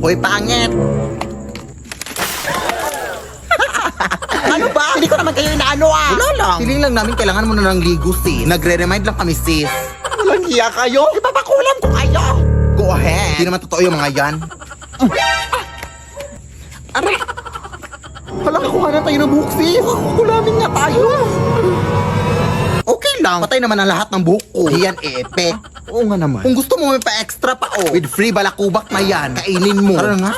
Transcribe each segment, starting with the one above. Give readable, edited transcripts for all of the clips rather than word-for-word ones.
Hoy, pangit! Ano ba? Hindi ko naman kayo inaano Wala lang. Feeling lang namin kailangan mo na ng ligo, sis. Nagre-remind lang kami, sis. Walang hiya kayo? Ipapakulam ko kayo! Go ahead. Hindi naman totoo yung mga yan. Aray! Hala, kukuha na tayo ng buhok, sis. Kulamin nga tayo. Okay lang. Patay naman ang lahat ng buhok ko. Yan, epe. Oo nga naman. Kung gusto mo may pa-extra pa, with free balakubak na yan, kainin mo. Tara nga.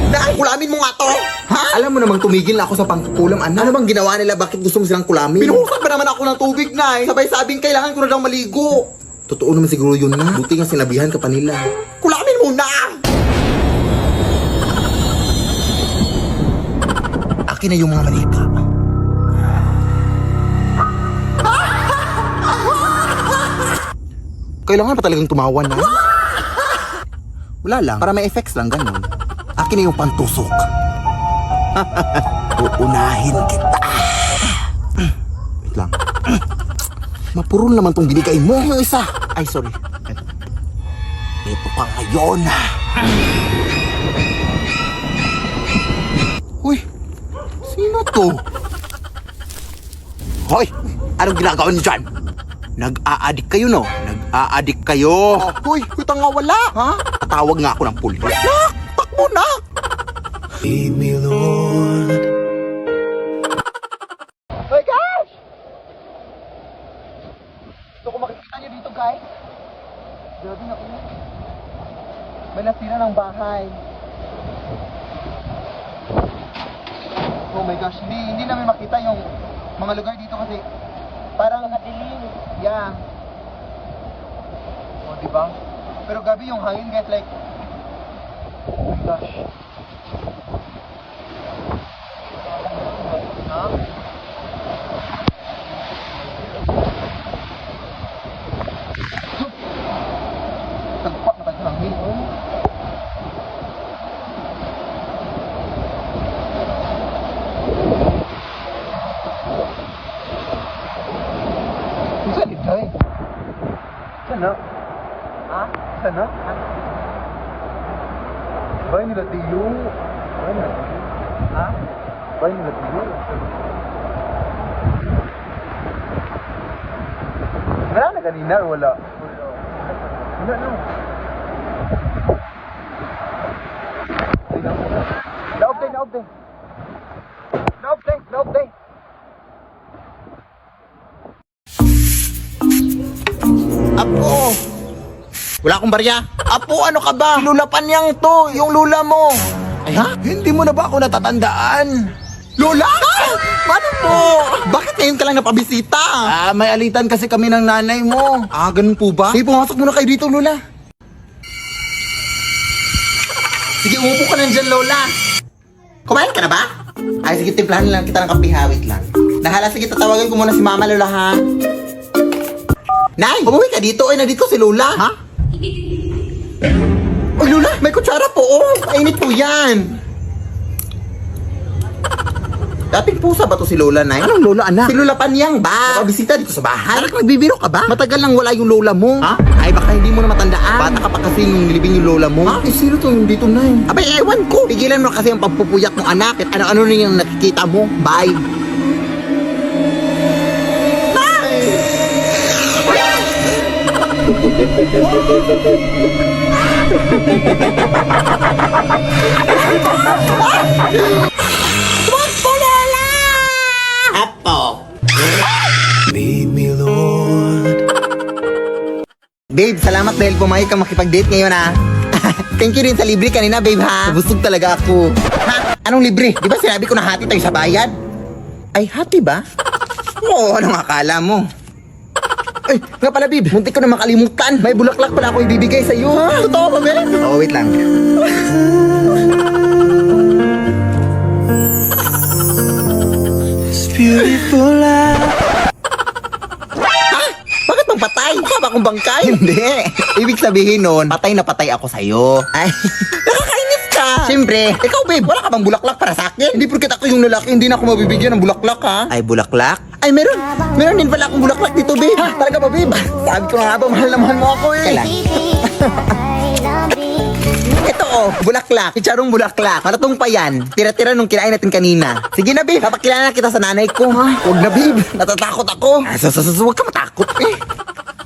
Dahil kulamin mo nga to. Ha? Alam mo namang tumigil na ako sa pangkukulam, anak. Ano bang ginawa nila? Bakit gusto mo silang kulamin? Pinuhusan ba naman ako ng tubig, Nay? Sabay-sabing kailangan ko na daw maligo. Totoo naman siguro yun na. Buti nga sinabihan ka pa nila. Kulamin mo na! Akin na yung mga manika. Kailangan pa talagang tumawa na. Wala lang, para may effects lang, ganun. Akin na yung pantusok. Uunahin kita. Wait lang. Mapurol naman tong binigay mo. Yung isa. Ay, sorry. Ito ka ngayon. Uy, sino to? Hoy, anong ginagawa niyo dyan? Nag-aadik kayo, no? Nag-aadik kayo. Hoy, kutang nga wala. Ha? Tatawag nga ako ng pulis. Takbo na! Lead me, Lord. Hey, guys! Gusto ko makikita niyo dito, guys. Grabe na ko. May nasira ng bahay. Oh my gosh, hindi namin makita yung mga lugar dito kasi parang nakadilim. Yeah. Oh, diba? Pero gabi yung hangin, guys, like, oh my gosh. Ha? Tagpak na tayo sa hangin, oh. Saan ito eh? Sana? Ha? Sana? Bahay nila tiyo. Bahay nila tiyo. Ha? Bahay nila tiyo. Wala na kanina or wala? Wala na. Laob day, laob day. Laob day, laob day. Apo! Wala akong barya. Apo, ano ka ba? Lulapan yang to, yung lula mo. Ay ha? Hindi mo na ba ako natatandaan? Lola? Paano po? Bakit ngayon ka lang napabisita? May alitan kasi kami ng nanay mo. Ganun po ba? Sige, pumasok muna kayo dito, Lola. Sige, umupo ka na dyan, Lola. Kumain ka na ba? Ay, sige, timplahan lang kita ng kapihawit lang. Nahala, sige, tatawagan ko muna si Mama, Lola, ha? Nay, umuwi ka dito. Ay, nandito si Lola. Ha? Uy, Lola, may kutsara po. Kainit po yan. Dating pusa ba to si Lola, Nay? Anong Lola, anak? Si Lola Panyang ba? Nakabisita dito sa bahay. Anak, nagbibiro ka ba? Matagal lang wala yung Lola mo. Ha? Ay, baka hindi mo na matandaan. Bata ka pa kasi nung nilibing yung Lola mo. Ha? Eh, sino to yung dito, Nay? Abay, ewan ko. Pigilan mo kasi ang pagpupuyak ng anak. At ano-ano na yung nakikita mo. Bye. Apo! Lead me, Lord. Babe, salamat dahil pumayag kang makipag-date ngayon, ha? Thank you din sa libre kanina, babe, ha? Nabusog talaga ako. Ha? Anong libre? Di ba sinabi ko na hati tayo sa bayad? Ay, hati ba? Oo, anong akala mo? Ay, nga pala, babe, muntik ko na makalimutan. May bulaklak pala ako ibibigay sa'yo. Ha? Totoo ba, babe? Oo, wait lang. Beautiful life. Ha? Bakit bang patay? Mukha ba akong bangkay? Hindi. Ibig sabihin nun, patay na patay ako sa'yo. Ay, nakakainis ka. Siyempre, ikaw babe, wala ka bang bulaklak para sa akin? Hindi porket ako yung lalaki, hindi na ako mabibigyan ng bulaklak, ha? Ay, bulaklak? Ay, meron. Meron din pala akong bulaklak dito, babe. Ha? Talaga ba, babe? Sabi ko na nga ba, mahal na mahal mo ako, eh. Kailan? Eto oh, bulaklak. Chicharong bulaklak. Malatong pa yan. Tira-tira nung kinain natin kanina. Sige na, babe. Papakilala kita sa nanay ko. Ha? Huwag na, babe. Natatakot ako. Huwag ka matakot eh.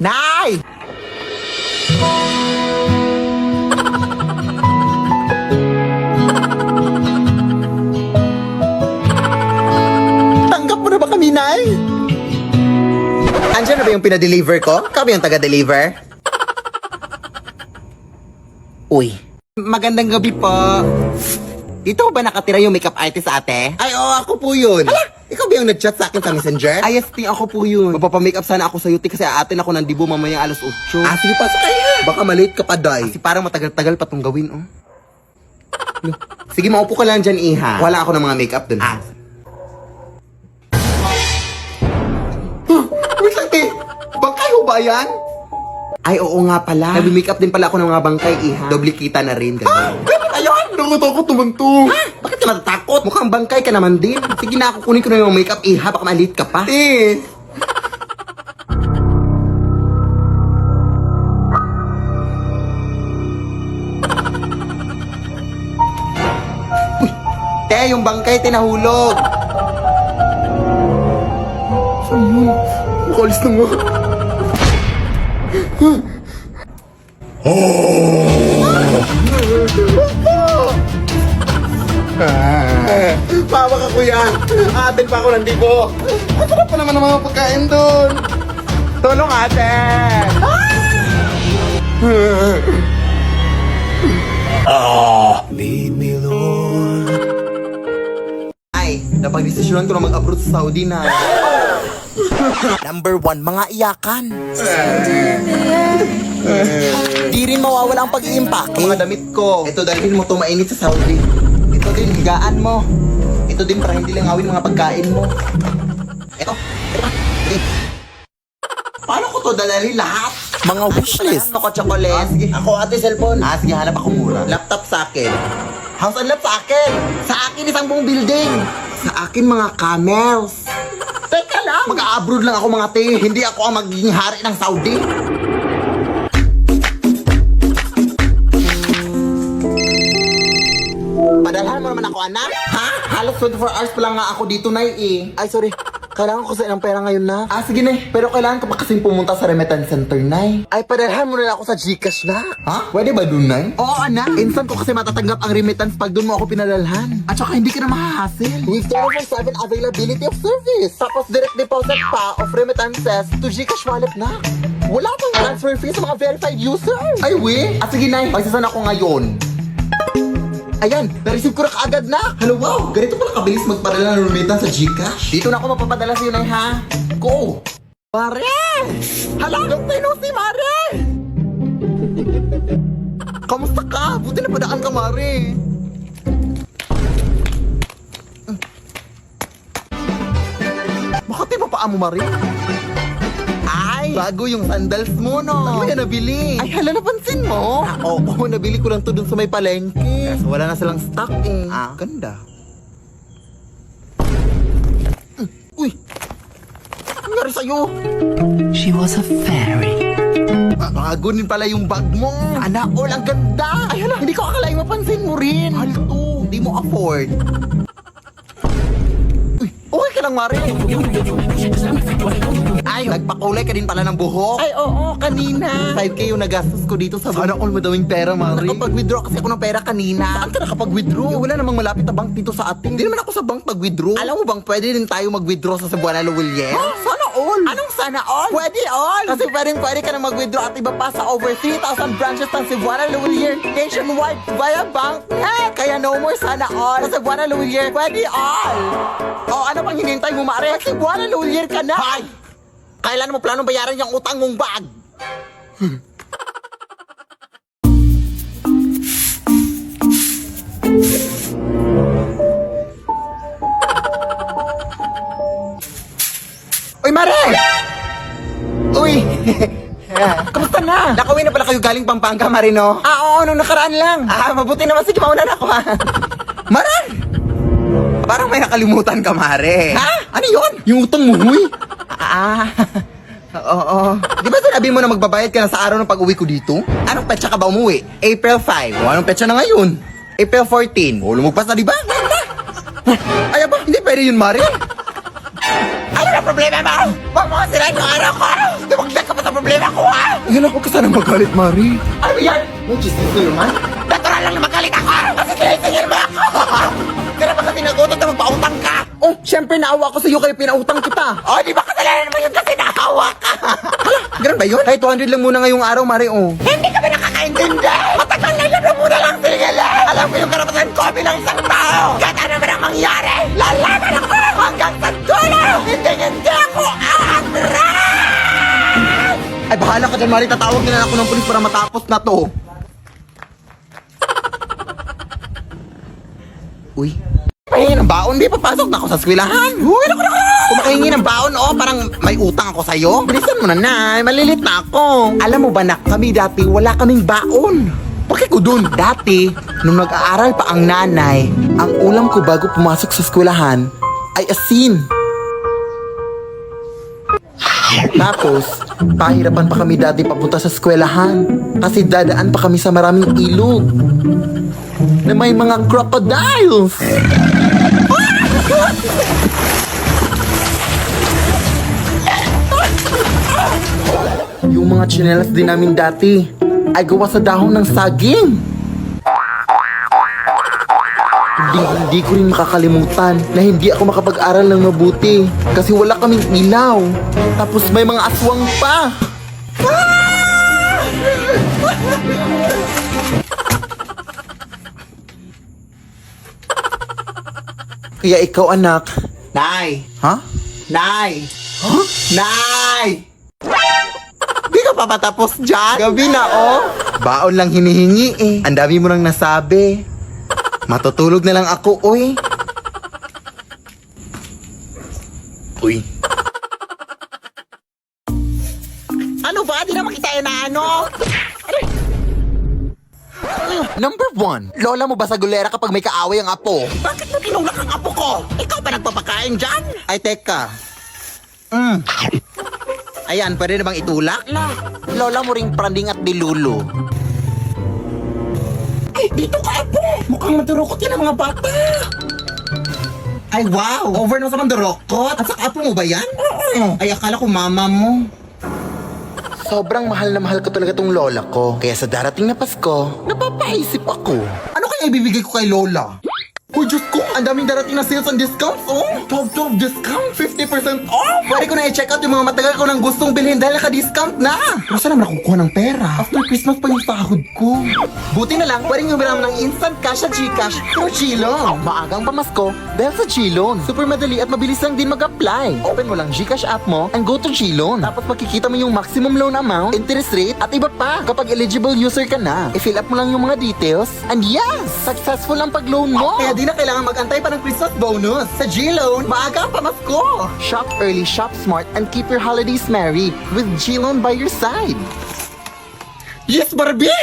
Nay! Tanggap mo na ba kami, Nay? Andiyan na ba yung pinadeliver ko? Ikaw ba yung taga-deliver? Uy. Magandang gabi po. Dito ba nakatira yung makeup artist ate? Ay, oo, ako po yun. Hala, ikaw ba yung nag-chat sa akin sa messenger? Ay, yes, ako po yun. Magpapamakeup sana ako sa UT kasi aatin ako ng dibo mamaya alas 8. Ah, sige, pasok kayo. Baka malate ka pa, day. Kasi parang matagal-tagal pa itong gawin, oh. Sige, maupo ka lang dyan, iha. Wala ako ng mga makeup dun. Ah. Wait lang, te. Bangkay ho ba yan? Ay, oo nga pala. Nag-makeup din pala ako ng mga bangkay, iha. Doble kita na rin, gano'n. Ayun! Nakutakot naman to. Ha? Bakit ka natatakot? Mukhang bangkay ka naman din. Sige na, kukunin ko na yung makeup, iha. Baka malit ka pa. Eh. Uy! Te, yung bangkay, tinahulog. Saan yun? Makalis na nga. Pawa ka kuya. Atin pa ako ng dibo. Ang sarap pa naman ng mga pagkain doon. Tulong atin. Lead me, Lord. Ay, napag-desisyonan ko na mag-abroad sa Saudi na. Number 1, mga iyakan. Di rin mawawala ang pag-iimpake. Mga damit ko. Ito dalhin mo to mainit sa Saudi. Ito din, higaan mo. Ito din para hindi langawin mga pagkain mo. Ito. Paano ko to dalhin lahat? Mga wishlist. Ako chocolate. Ah, sige. Ako ate cellphone. Ah, sige, hanap ako mura. Laptop sa akin. House and lot sa akin. Sa akin isang buong building. Sa akin mga camels. Teka lang. Mag-a-abroad lang ako mga te. Hindi ako ang magiging hari ng Saudi. Padalhan mo naman ako, anak. Ha? Halos 24 hours pa lang nga ako dito, Nay, eh. Ay, sorry. Kailangan ko sa ng pera ngayon na. Ah, sige, Nay. Pero kailangan ka pa kasing pumunta sa remittance center, Nay. Ay, padalhan mo na ako sa Gcash na. Ha? Pwede ba dun, Nay? Oo, anak. Instant ko kasi matatanggap ang remittance pag dun mo ako pinadalhan. At saka hindi ka na mahahassle. With 24/7 availability of service. Tapos direct deposit pa of remittances to Gcash wallet na. Wala pang transfer fee sa mga verified users. Ay, we? Ah, sige, Nay. Pagsasan ako ngayon. Ayan, na-receive ko na kaagad na. Hello, wow. Ganito pala kabilis magpadala ng remittance sa Gcash. Dito na ako mapapadala sa'yo, Nay, ha? Go! Mare! Hala, long time no see, Mare! Kamusta ka? Buti na padaan ka, Mare. Bakit di pa mo, Mare? Ay, bago yung sandals mo, no? Ano yan nabili? Ay, hala, napansin mo? Ah, oo, nabili ko lang to dun sa may palengke. Kaso wala na silang stock eh. Ah, ganda. Uy! Ano nangyari sa'yo? She was a fairy. Bago din pala yung bag mo. Sana all, ang ganda. Ay, hala, hindi ko akalain mapansin mo rin. Mahal to, hindi mo afford. Uy, okay ka lang, Mari. Ay, nagpakulay ka din pala ng buhok. Ay, oo, kanina. 5K yung nagastos ko dito sa bank. Sana all madawing pera, Mari. Nakapag-withdraw kasi ako ng pera kanina. Saan ka nakapag-withdraw? Eh, wala namang malapit na bank dito sa atin. Hindi naman ako sa bank pag-withdraw. Alam mo bang pwede din tayo mag-withdraw sa Cebuana Lawilier? Oh, sana all. Anong sana all? Pwede all. Kasi pwede ka na mag-withdraw at iba pa sa over 3,000 branches ng Cebuana Lawilier nationwide via bank. Eh, kaya no more sana all. Sa Cebuana Lawilier, pwede all. Oh, ano pang hinintay mo, Mari? Sa Cebuana Lawilier ka na. Hay! Kailan mo planong bayaran yung utang mong bag? Uy, Mare! Uy! Kamusta na? Nakauwi na pala kayo galing Pampanga, Mare, no? Ah, oo, nung nakaraan lang. Ah, mabuti naman. Sige, mauna na ako, ha? Mare! Parang may nakalimutan ka, Mare. Ha? Ano yun? Yung utang mo, huy? Oo. Di ba sinabi mo na magbabayad ka na sa araw ng pag-uwi ko dito? Anong petsa ka ba umuwi? April 5. O anong petsa na ngayon? April 14. O lumagpas na, di ba? Ay, ba? Hindi pwede yun, Mari. Ano na problema mo? Huwag mo kasi rin yung araw ko. Dumagdag ka pa sa problema ko, ha? Yan ako ka sana magalit, Mari. Ano yan? May chismis ko naman. Natural lang na magalit ako. Kasi sinisingil mo ako. Kaya ba kasi nagutot na magpautang ka? Oh, syempre naawa ko sa'yo kaya pinautang kita. Oh, di ba kasalanan mo yun kasi naawa ka? Hala, ganun ba yun? Kahit 200 lang muna ngayong araw, Mari, oh. Hindi ka ba nakakaintindi? Matagal na yun na muna lang sinigil. Alam mo yung karapatan ko bilang isang tao. Kahit ano man ang mangyari, lalaban ako hanggang sa dulo. Hindi ako aatras! Ay, bahala ka dyan, Mari. Tatawag na ako ng pulis para matapos na to. Uy. Pahingi ng baon, di papasok na ako sa eskwelahan. Uy, naku. Kumakahingi ng baon, oh, parang may utang ako sa'yo. Bilisan mo na, Nay, malilit na ako. Alam mo ba, nak, kami dati wala kaming baon. Bakit ko dun? Dati, nung nag-aaral pa ang nanay, ang ulam ko bago pumasok sa eskwelahan ay asin. Tapos, pahirapan pa kami dati papunta sa eskwelahan kasi dadaan pa kami sa maraming ilog na may mga crocodiles. Yung mga tsinelas din namin dati ay gawa sa dahon ng saging. Hindi ko rin makakalimutan na hindi ako makapag-aral ng mabuti kasi wala kaming ilaw. Tapos may mga aswang pa. Kaya ikaw, anak. Nay! Ha? Nay! Huh? Nay! Di ka pa patapos dyan? Gabi na, oh! Baon lang hinihingi, eh. Ang dami mo nang nasabi. Matutulog na lang ako, oy. Uy. Ano ba? Di na makita na ano? Number 1, lola mo ba sa gulera kapag may kaaway ang apo? Bakit mo tinulak ang apo ko? Ikaw ba nagpapakain dyan? Ay, teka. Ayan, pwede na bang itulak? Lola mo ring pranding at dilulo. Ay, dito ka, apo! Mukhang madurukot yan ang mga bata! Ay, wow! Over na sa mandurukot! At sa apo mo ba yan? Oo! Ay, akala ko mama mo. Sobrang mahal na mahal ko talaga tong lola ko. Kaya sa darating na Pasko, napapaisip ako. Ano kaya ibibigay ko kay lola? Uy, Diyos ko, ang daming darating na sales and discounts, oh! 12 discount, 50% off! Pwede ko na i-check out yung mga matagal ko nang gustong bilhin dahil naka-discount na! Pero saan naman nakukuha ng pera? After Christmas pa yung sahod ko. Buti na lang, pwedeng umiram ng instant cash sa Gcash through Chilon. Maagang pamasko dahil sa Chilon. Super madali at mabilis lang din mag-apply. Open mo lang Gcash app mo and go to Chilon. Tapos makikita mo yung maximum loan amount, interest rate, at iba pa kapag eligible user ka na. I-fill up mo lang yung mga details and yes! Successful ang pag-loan mo! Kaya di na kailangan mag-antay pa ng Christmas bonus. Sa G-Loan, maaga ang pamasko. Shop early, shop smart, and keep your holidays merry with G-Loan by your side. Yes, Barbie!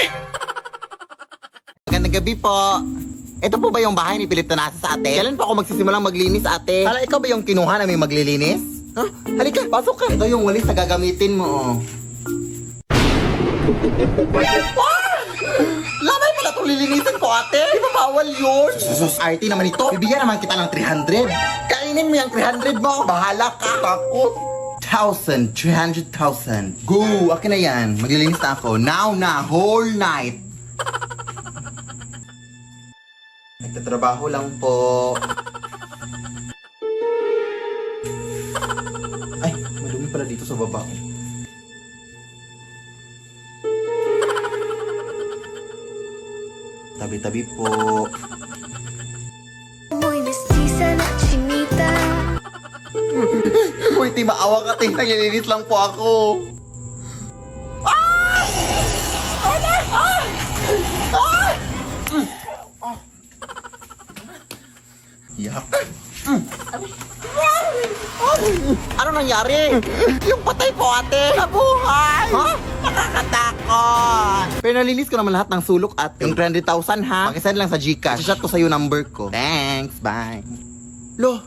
Magandang gabi po. Ito po ba yung bahay ni Philip Tanasa sa ate? Kailan pa ako magsisimulang maglinis, ate? Hala, ikaw ba yung kinuha na may maglilinis? Huh? Halika, pasok ka. Ito yung walis na gagamitin mo, oh. Lamay pala itong lilinisin ko, ate. Di ba bawal yun? Sus, RT naman ito. Bibigyan naman kita ng 300. Kainin mo yung 300 mo. Bahala ka. Takot. 1,000. 300,000. Go. Akin na yan. Maglilinis na ako. Now na. Whole night. Nagtatrabaho lang po. Ay, madumi pala dito sa baba. Tabi-tabi po. Muy mestiza na chinita. Uy, di maawa ka, ting. Naglilinis lang po ako. Ah! Wala! Ah! Ah! Yak. Ano nangyari? Yung patay po, ate. Nabuhay! Ha? Nakakatakot! Pero nalinis ko naman lahat ng sulok, ate. Yung 300,000, ha? Pakisend lang sa Gcash. I-shot ko sa'yo number ko. Thanks, bye. Lo,